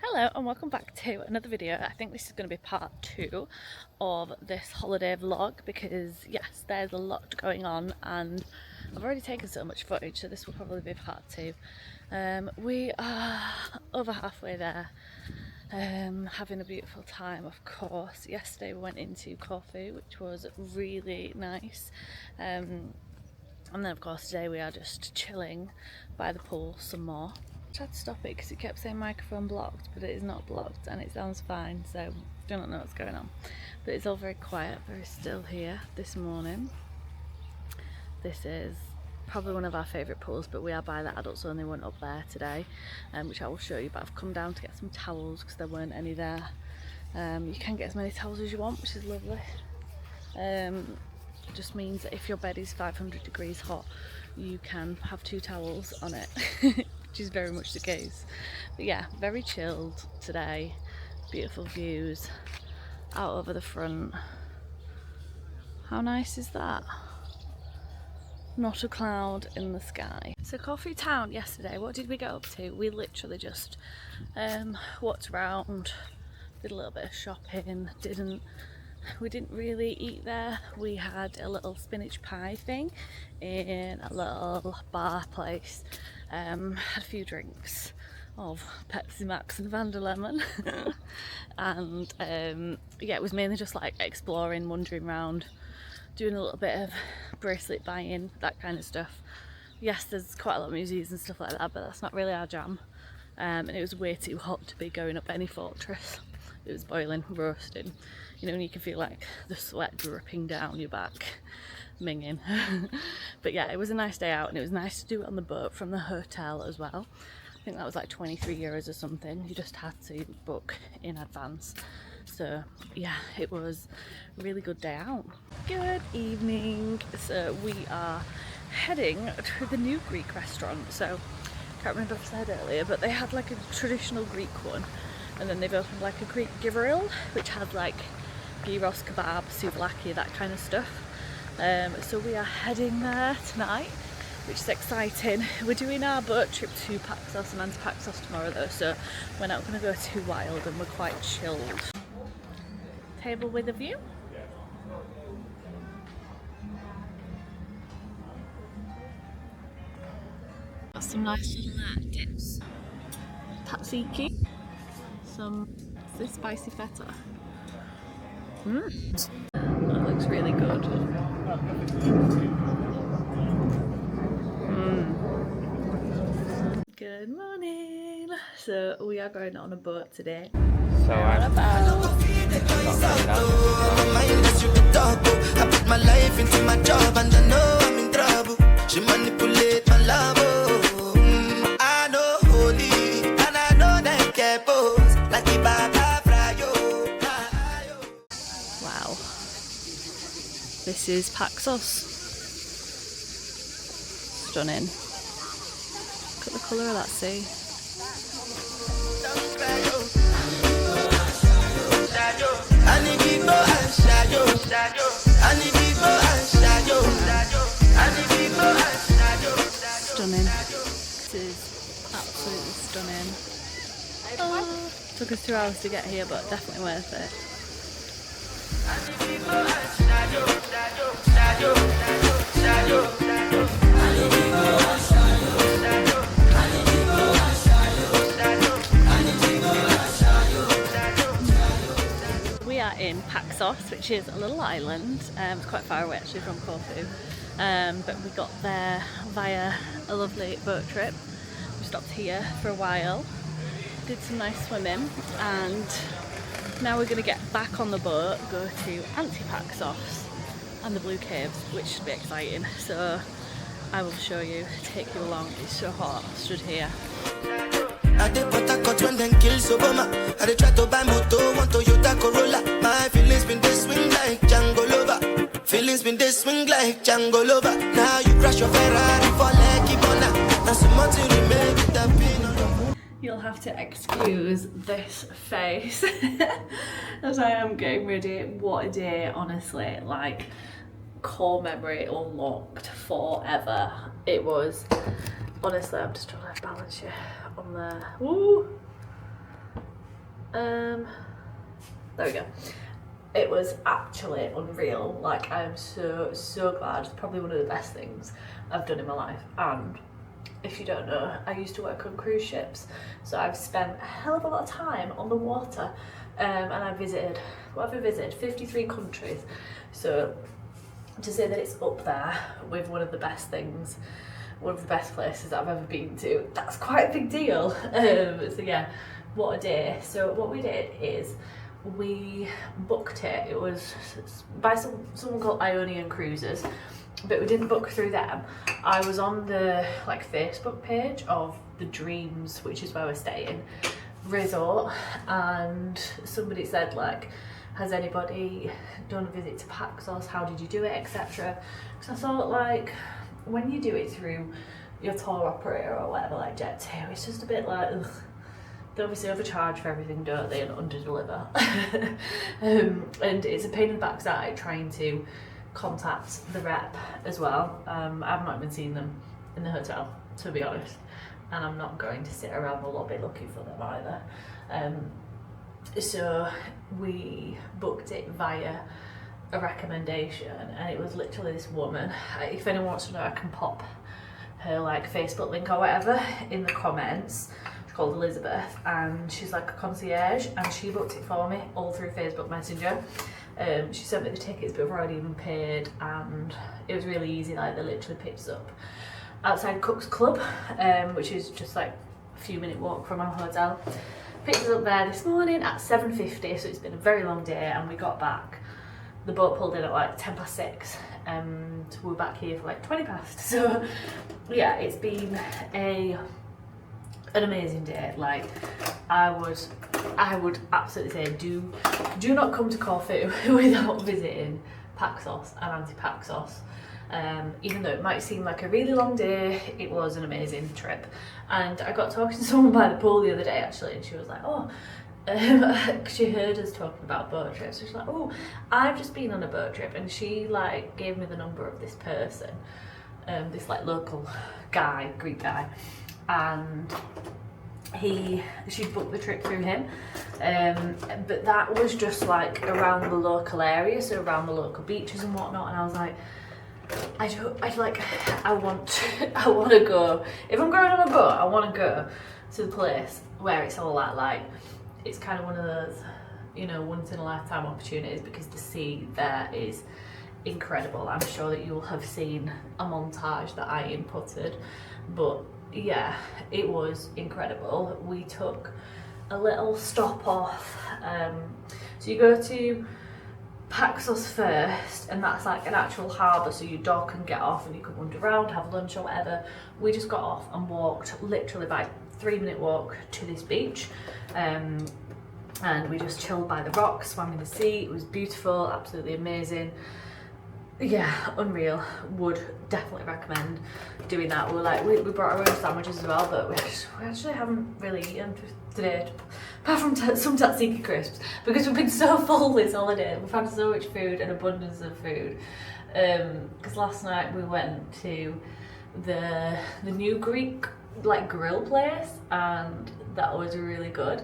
Hello and welcome back to another video. I think this is going to be part 2 of this holiday vlog because yes, there's a lot going on and I've already taken so much footage, so this will probably be part 2. We are over halfway there, having a beautiful time of course. Yesterday we went into Corfu, which was really nice, and then of course today we are just chilling by the pool some more. I tried to stop it because it kept saying microphone blocked, but it is not blocked and it sounds fine, so I do not know what's going on. But it's all very quiet, very still here this morning. This is probably one of our favourite pools, but we are by the adults only one up there today, which I will show you. But I've come down to get some towels because there weren't any there. You can get as many towels as you want, which is lovely. It just means that if your bed is 500 degrees hot, you can have 2 towels on it. Which is very much the case. But yeah, very chilled today, beautiful views out over the front. How nice is that? Not a cloud in the sky. So Corfu town yesterday, what did we get up to? We literally just walked around, did a little bit of shopping, we didn't really eat there. We had a little spinach pie thing in a little bar place, had a few drinks of Pepsi Max and Vanda Lemon and yeah, it was mainly just like exploring, wandering around, doing a little bit of bracelet buying, that kind of stuff. Yes, there's quite a lot of museums and stuff like that, but that's not really our jam, and it was way too hot to be going up any fortress. It was boiling, roasting, you know, and you can feel like the sweat dripping down your back, minging. But yeah, it was a nice day out and it was nice to do it on the boat from the hotel as well. I think that was like 23 euros or something. You just had to book in advance. So yeah, it was a really good day out. Good evening. So we are heading to the new Greek restaurant. So I can't remember if I said earlier, but they had like a traditional Greek one. And then they've opened like a Greek grill, which has like gyros, kebab, souvlaki, that kind of stuff. So we are heading there tonight, which is exciting. We're doing our boat trip to Paxos and Anti-Paxos tomorrow though, so we're not going to go too wild and we're quite chilled. Table with a view. Got some nice little dips. Tzatziki. Some this spicy feta. That looks really good. Good morning. So we are going on a boat today. So I put my life into my job and I know I'm in trouble. She manipulate my love. I know holy and I know that capos. Wow, this is Paxos. Stunning. Look at the colour of that sea. Stunning. This is absolutely stunning. Oh, took us 2 hours to get here, but definitely worth it. We are in Paxos, which is a little island. It's quite far away actually from Corfu, but we got there via a lovely boat trip. We stopped here for a while, did some nice swimming, and now we're going to get back on the boat, go to Anti-Paxos and the Blue Caves, which should be exciting. So I will show you, take you along. It's so hot, I stood here. I did what I got when then kills Obama. I did try to buy moto, one Toyota Corolla. My feelings been this swing like Django Lover. Feelings been this swing like Django Lover. Now you crash your Ferrari for Lucky Bona. That's the money to remake it up in. You'll have to excuse this face as I am getting ready. What a day, honestly. Like, core memory unlocked forever. It was, honestly, I'm just trying to balance you on there. Woo! There we go. It was actually unreal. Like, I am so glad. It's probably one of the best things I've done in my life. And if you don't know, I used to work on cruise ships, so I've spent a hell of a lot of time on the water, and I visited, what have I visited? 53 countries. So to say that it's up there with one of the best things, one of the best places that I've ever been to, that's quite a big deal. So yeah, what a day. So what we did is we booked it. It was by someone called Ionian Cruises, but we didn't book through them. I was on the like Facebook page of the Dreams, which is where we're staying, resort, and somebody said like, has anybody done a visit to Paxos? How did you do it, etc. So I thought, like, when you do it through your tour operator or whatever, like Jet2, it's just a bit like, ugh. They obviously overcharge for everything, don't they, and under-deliver. And it's a pain in the backside trying to contact the rep as well. I've not even seen them in the hotel, to be honest, and I'm not going to sit around the lobby looking for them either. So we booked it via a recommendation, and it was literally this woman. If anyone wants to know, I can pop her like Facebook link or whatever in the comments. She's called Elizabeth, and she's like a concierge, and she booked it for me all through Facebook Messenger. She sent me the tickets, but I've already even paid, and it was really easy. Like, they literally picked us up outside Cook's Club, which is just like a few minute walk from our hotel. Picked us up there this morning at 7:50, so it's been a very long day, and we got back. The boat pulled in at like 6:10, and we were back here for like 20 past. So yeah, it's been an amazing day. Like, I would absolutely say do not come to Corfu without visiting Paxos and Anti-Paxos. Even though it might seem like a really long day, it was an amazing trip. And I got talking to someone by the pool the other day actually, and she was like, oh, she heard us talking about boat trips. So she's like, oh, I've just been on a boat trip, and she like gave me the number of this person, this like local guy, Greek guy, and she booked the trip through him, but that was just like around the local area, so around the local beaches and whatnot. And I was like, I want to go. If I'm going on a boat, I want to go to the place where it's all that, like, it's kind of one of those, you know, once in a lifetime opportunities, because the sea there is incredible. I'm sure that you will have seen a montage that I inputted, but yeah, it was incredible. We took a little stop off, so you go to Paxos first, and that's like an actual harbour, so you dock and get off and you can wander around, have lunch or whatever. We just got off and walked literally by 3-minute walk to this beach, and we just chilled by the rocks, swam in the sea. It was beautiful, absolutely amazing. Yeah, unreal. Would definitely recommend doing that. We brought our own sandwiches as well, but we actually haven't really eaten today, apart from some tzatziki crisps, because we've been so full this holiday. We've had so much food, an abundance of food. Because last night we went to the new Greek like grill place, and that was really good.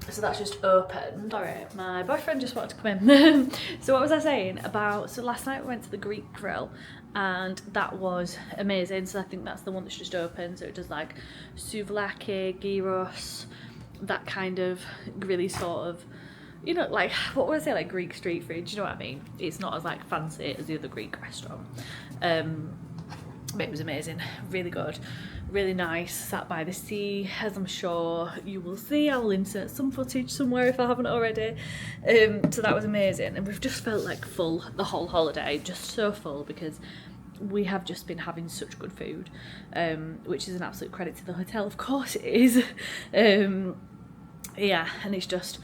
So that's just opened. Sorry, my boyfriend just wanted to come in. So what was I saying about, so last night we went to the Greek grill, and that was amazing. So I think that's the one that's just open. So it does like souvlaki, gyros, that kind of really sort of, you know, like, what would I say, like Greek street food, do you know what I mean? It's not as like fancy as the other Greek restaurant. But it was amazing, really good, really nice, sat by the sea, as I'm sure you will see. I will insert some footage somewhere if I haven't already. So that was amazing, and we've just felt like full the whole holiday, just so full, because we have just been having such good food, which is an absolute credit to the hotel, of course it is. Yeah, and it's just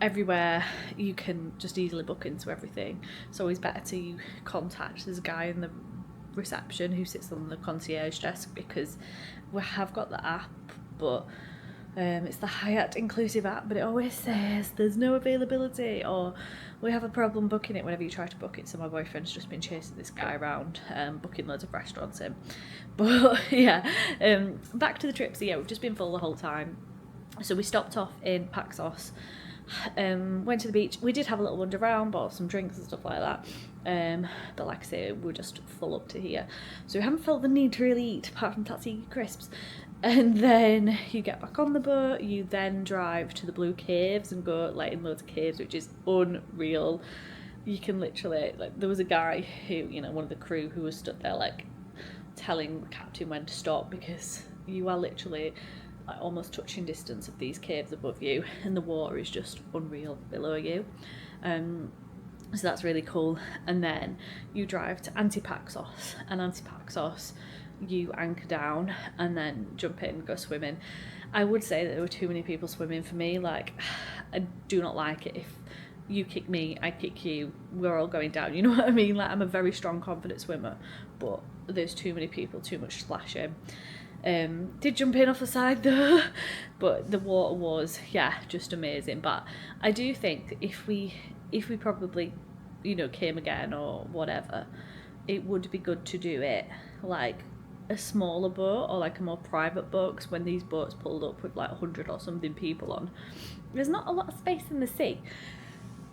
everywhere, you can just easily book into everything. It's always better to contact, there's a guy in the reception who sits on the concierge desk, because we have got the app, but It's the Hyatt inclusive app, but it always says there's no availability or we have a problem booking it whenever you try to book it. So my boyfriend's just been chasing this guy around, booking loads of restaurants in. But yeah, back to the trip. So yeah, we've just been full the whole time. So we stopped off in Paxos, went to the beach. We did have a little wander around, bought some drinks and stuff like that. But like I say, we're just full up to here. So we haven't felt the need to really eat apart from tzatziki crisps. And then you get back on the boat, you then drive to the Blue Caves and go like in loads of caves, which is unreal. You can literally, like, there was a guy who, you know, one of the crew who was stood there like telling the captain when to stop, because you are literally like almost touching distance of these caves above you and the water is just unreal below you. So that's really cool. And then you drive to Anti-Paxos, and Anti-Paxos you anchor down and then jump in, go swimming. I would say that there were too many people swimming for me. Like, I do not like it if you kick me, I kick you, we're all going down, you know what I mean? Like, I'm a very strong, confident swimmer, but there's too many people, too much splashing. Did jump in off the side though, but the water was, yeah, just amazing. But I do think if we probably, you know, came again or whatever, it would be good to do it like a smaller boat or like a more private boat, because when these boats pulled up with like 100 or something people on, there's not a lot of space in the sea.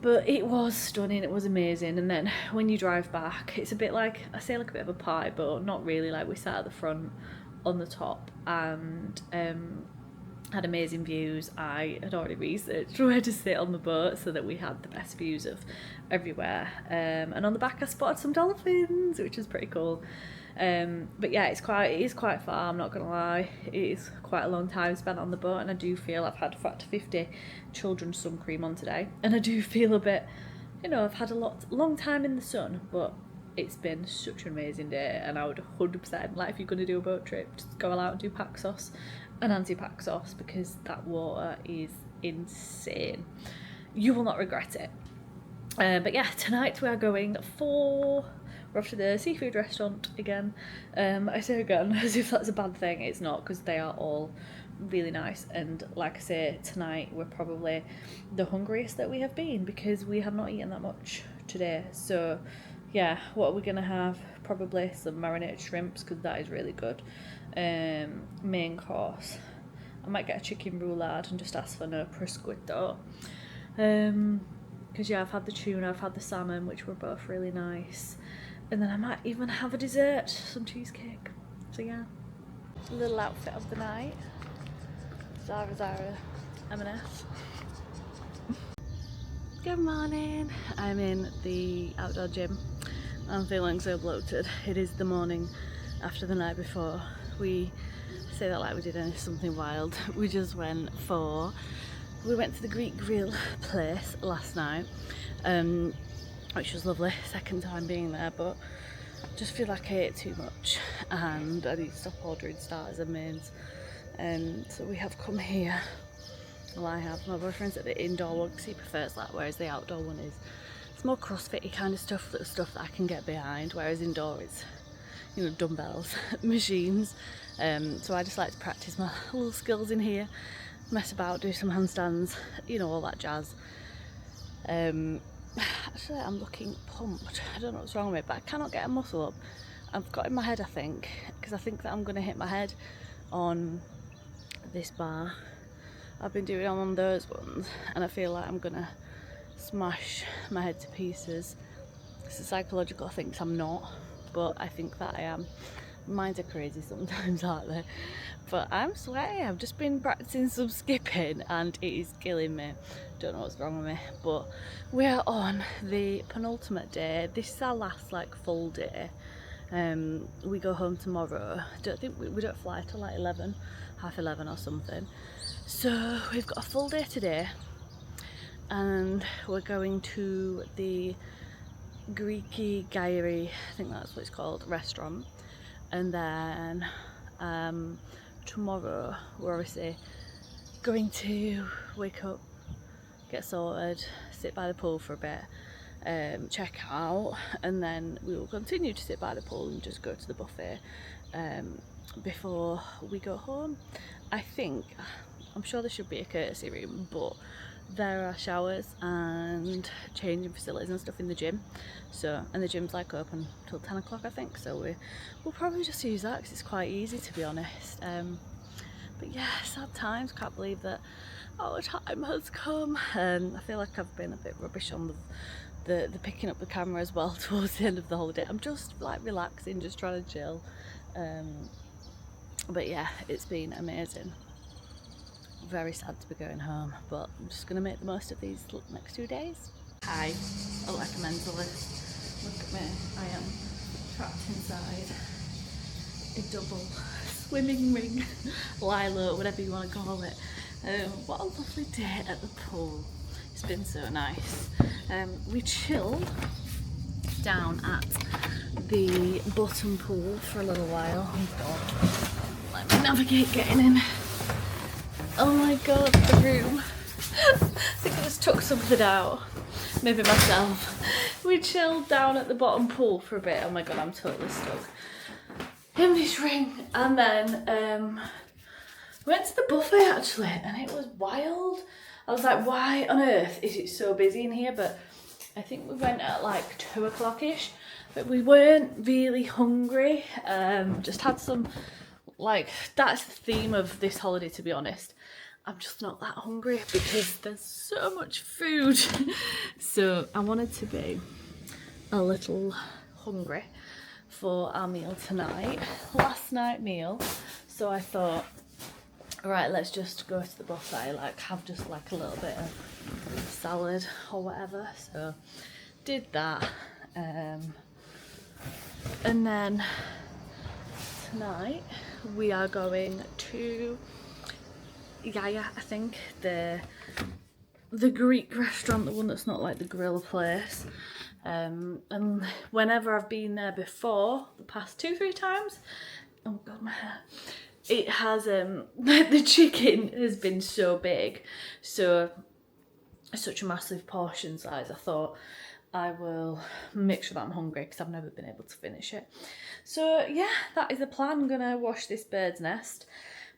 But it was stunning, it was amazing. And then when you drive back, it's a bit like, I say like a bit of a party boat, not really. Like, we sat at the front on the top and had amazing views. I had already researched where to sit on the boat so that we had the best views of everywhere. And on the back I spotted some dolphins, which is pretty cool. But yeah, it is quite far, I'm not gonna lie. It is quite a long time spent on the boat, and I do feel I've had factor 50 children's sun cream on today, and I do feel a bit, you know, I've had a long time in the sun, but it's been such an amazing day. And I would 100%, like, if you're gonna do a boat trip, just go out and do Paxos and Anti-Paxos, because that water is insane. You will not regret it. But yeah, tonight we are going we're off to the seafood restaurant again. I say again as if that's a bad thing. It's not, because they are all really nice. And like I say, tonight we're probably the hungriest that we have been, because we have not eaten that much today. So yeah, what are we gonna have? Probably some marinated shrimps, because that is really good. Main course, I might get a chicken roulade and just ask for no prosciutto. Because yeah, I've had the tuna, I've had the salmon, which were both really nice. And then I might even have a dessert, some cheesecake. So yeah, little outfit of the night. Zara M&S. Good morning. I'm in the outdoor gym. I'm feeling so bloated. It is the morning after the night before. We say that like we did something wild. We went to the Greek grill place last night, which was lovely. Second time being there, but I just feel like I ate too much and I need to stop ordering starters and mains. So we have come here. Well, I have. My boyfriend's at the indoor one because he prefers that, whereas the outdoor one is, it's more crossfit-y kind of stuff, that I can get behind, whereas indoor is, you know, dumbbells, machines. So I just like to practice my little skills in here, mess about, do some handstands, you know, all that jazz. Actually, I'm looking pumped. I don't know what's wrong with me, but I cannot get a muscle up. I've got in my head, I think, because I think that I'm going to hit my head on this bar. I've been doing on those ones, and I feel like I'm going to smash my head to pieces. It's a psychological, I think I'm not, but I think that I am. Minds are crazy sometimes, aren't they? But I'm sweaty. I've just been practicing some skipping and it is killing me. Don't know what's wrong with me, but we're on the penultimate day. This is our last like full day. We go home tomorrow. Don't think we don't fly till like 11, half 11 or something. So we've got a full day today, and we're going to the Greeky Gyri, I think that's what it's called, restaurant. And then tomorrow we're obviously going to wake up, get sorted, sit by the pool for a bit, check out, and then we will continue to sit by the pool and just go to the buffet before we go home. I think I'm sure there should be a courtesy room, but there are showers and changing facilities and stuff in the gym. So, and the gym's like open till 10 o'clock I think, so we'll probably just use that because it's quite easy, to be honest. But yeah, sad times. Can't believe that our time has come. I feel like I've been a bit rubbish on the picking up the camera as well towards the end of the holiday. I'm just like relaxing, just trying to chill. But yeah, it's been amazing. Very sad to be going home, but I'm just going to make the most of these next 2 days. Hi, I look like a mentalist. Look at me, I am trapped inside a double swimming ring, lilo, whatever you want to call it. What a lovely day at the pool. It's been so nice. We chilled down at the bottom pool for a little while. Oh God, let me navigate getting in. Oh my God, the room. I think I just took something out. Maybe myself. We chilled down at the bottom pool for a bit. Oh my God, I'm totally stuck in this ring. And then we went to the buffet actually, and it was wild. I was like, why on earth is it so busy in here? But I think we went at like 2 o'clock-ish, but we weren't really hungry. Just had some, like, that's the theme of this holiday, to be honest. I'm just not that hungry because there's so much food. So I wanted to be a little hungry for our meal tonight, last night meal. So I thought, right, let's just go to the buffet, like have just like a little bit of salad or whatever. So did that, and then tonight we are going to Yaya, I think, the Greek restaurant, the one that's not like the grill place. And whenever I've been there before, the past 2-3 times, oh God, my hair, it has the chicken has been so big, so such a massive portion size. I thought I will make sure that I'm hungry because I've never been able to finish it. So yeah, that is the plan. I'm gonna wash this bird's nest.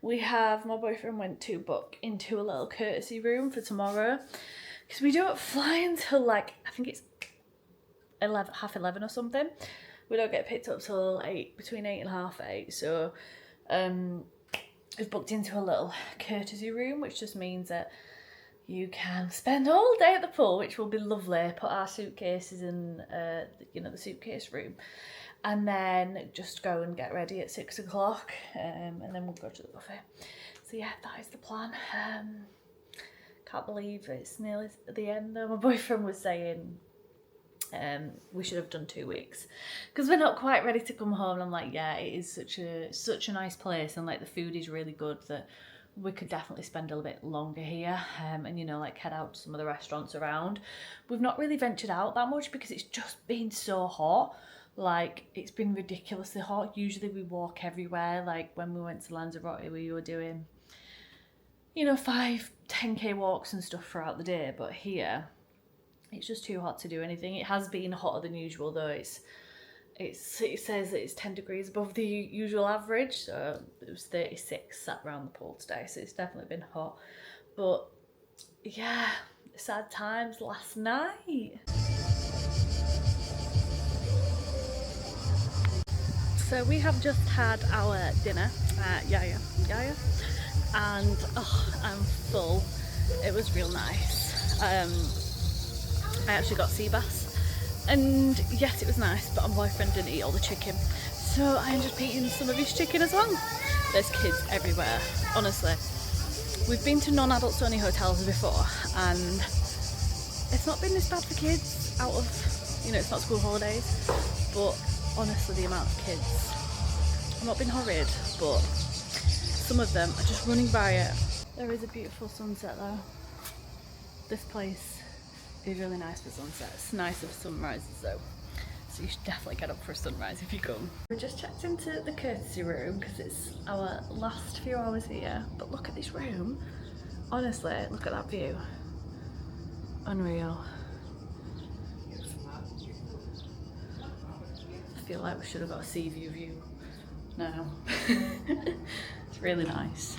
My boyfriend went to book into a little courtesy room for tomorrow because we don't fly until like, I think it's 11:30 or something. We don't get picked up till 8, between 8 and half 8. So we've booked into a little courtesy room, which just means that you can spend all day at the pool, which will be lovely. Put our suitcases in the suitcase room, and then just go and get ready at 6 o'clock, and then we'll go to the buffet. So yeah, that is the plan. Can't believe it's nearly the end though. My boyfriend was saying we should have done 2 weeks because we're not quite ready to come home. And I'm like, yeah, it is such a nice place, and like the food is really good that we could definitely spend a little bit longer here, and like head out to some of the restaurants around. We've not really ventured out that much because it's just been so hot. Like, it's been ridiculously hot. Usually we walk everywhere. Like when we went to Lanzarote, we were doing 5-10k walks and stuff throughout the day, but here it's just too hot to do anything. It has been hotter than usual though. It says that it's 10 degrees above the usual average, so it was 36 sat around the pool today, so it's definitely been hot. But yeah, sad times last night. So we have just had our dinner at Yaya, and I'm full. It was real nice. I actually got sea bass. And yes, it was nice, but my boyfriend didn't eat all the chicken, so I ended up eating some of his chicken as well. There's kids everywhere, honestly. We've been to non-adults only hotels before, and it's not been this bad for kids out of, it's not school holidays, but honestly the amount of kids, I've not been horrid, but some of them are just running by it. There is a beautiful sunset though. This place is really nice for sunsets, nicer for sunrises though, so you should definitely get up for a sunrise if you come. We just checked into the courtesy room because it's our last few hours here, but look at this room, honestly, look at that view, unreal. I feel like we should have got a sea view now. It's really nice.